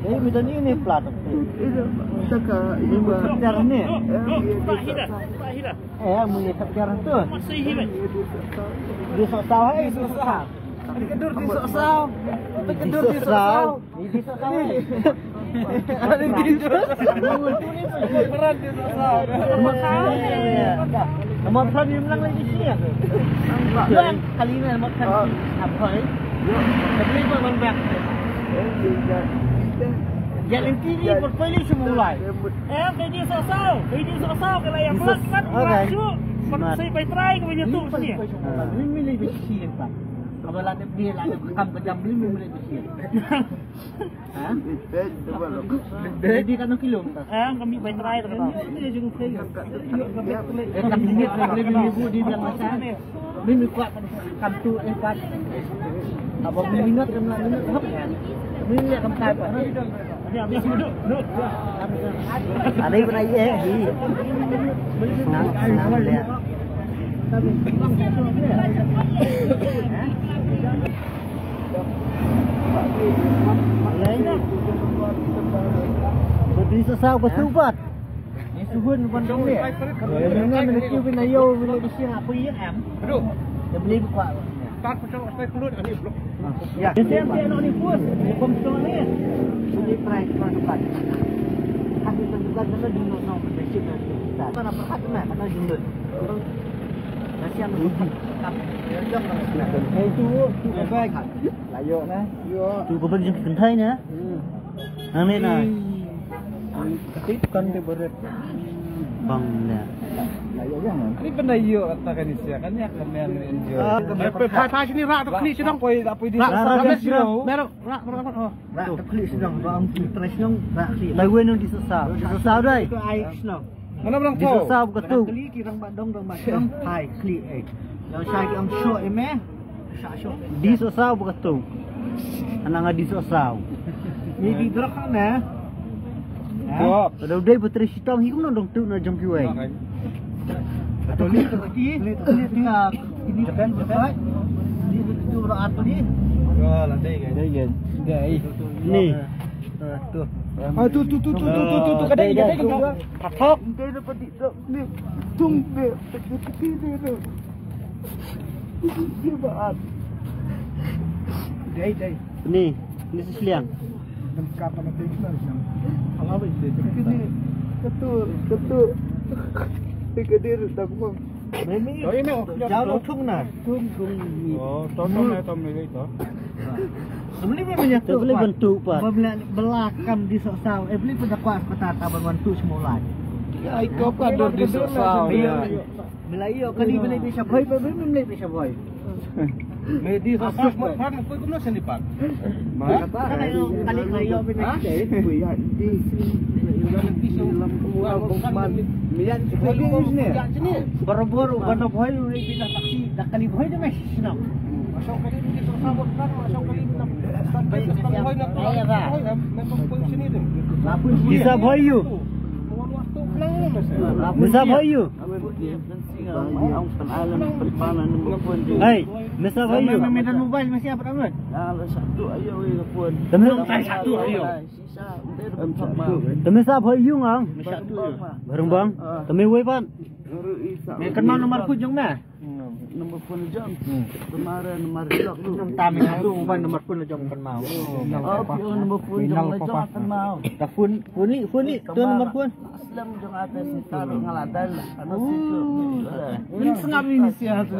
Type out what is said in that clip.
Eh, minta ini plat. Saka Ini sekarang ni. Tak hilang. Mulai sekarang tu. Masih hilang. Dia sok-sok susah. kedur di sok-sok. Kedur di sok-sok. sok-sok. Di sok-sok. Ada di berat di sok-sok. Nama pelan dia menang lagi sini. Bang, kali ni nama pelan apa ni? Tapi pun membak. Jalan tinggi berpilih semula. Kaya dia sok-sok. Kalau yang pelan kan masuk. Saya baik try ke macam tu sini. Ini milih besi pak. Kalau ada dia ada kam kejam beli milih besi. Ha? Jadi kan kilo. Kami baik try tu kan. Dia jeung saya. Kam minit lebih ibu di bilang macam ni. Mimi kuat kam tu empat. Apa minit hop. Mimi kam tai pak. Habis duduk. Ada pun ai senang lihat. Berdiri sesau bersubat. Ini suhun bandung ni. Dengan menuju Benayo bila di sini apa ya am? Duduk. Dia beli buka. Tak pasal saya keluar ni blok. Ya. Dia nak ni puas. Komputer ni. Ini price dekat. Kasih tunjukkan dulu di nol basic nanti. Karena perhat mana karena jumlah. Nasi yang lebih kap. Itu baik. Layo nah. Yo. Tu kau bagi kentai ni. Ang ni nah. Ketik kan dia berat. Bang ni. Layo jangan. Ini benda yo katakan Indonesia kan ya kemen enjoy. Pai sini rak tu klik sedang. Koi apa di Merok rak. Rak klik sedang bang terus sedang rak klik. Lawan yang disesal. Disesal dah. Itu air senang. Mana orang tahu? Disesal betul. Klik kirang badong pai klik Yang saya am show meh. Disesal betul. Anang disesal. Ni di drak na. Jawab. Kalau dia puteri sitam hikum nondong tu na jam kiwai. Atau ni lagi. Tinggal ini kan betul. Ni betul berat ni. Oh, lantai kan. Kan. Ni. Tu. Ah tu kadai kan. Patok. Dia dapat ni. Tumbe. Dia berat. Dai. Ni sesliang. Kapan nanti kita siang? Apa itu? Ini ketul. Kedir dah kumang. Memi. Jauh thung na. Thung. Oh, tom ni itu. Beli banyak tu. Beli bentuk pak. Belakang di sosau. Beli pendakwah kota taban bantu semula. Ya, ikut kader di sosau. Bila iyo kali beli bisa boy, beli bisa boy. Medi sosau kan aku kena sendiri. Kali kayo binay. Miyan ni. Boro-boro kana boy ni bila taksi dak kali boy na mes. Masuk kali ni sosau kan masuk kali ni. Boy nak memang sini tu. Bisa boy you. Bisa boy you. Hey, bisa boy you. Medan mobile masih apa amat? Satu ayo telefon. Satu ayo. Temi sa boy you ngong. Bareng bang. Temi wei pan. Me kenal nomor ku jong na. Nombor phone jom. Kemarin nomor blok tu. Tam satu ban nomor phone jong kan mau. Oh, nombor phone jom kan mau. Ta phone ni tu nomor phone. Aslam jong atas ni tarik ngaladan. Ano situ. Ini sengap ini sia tu.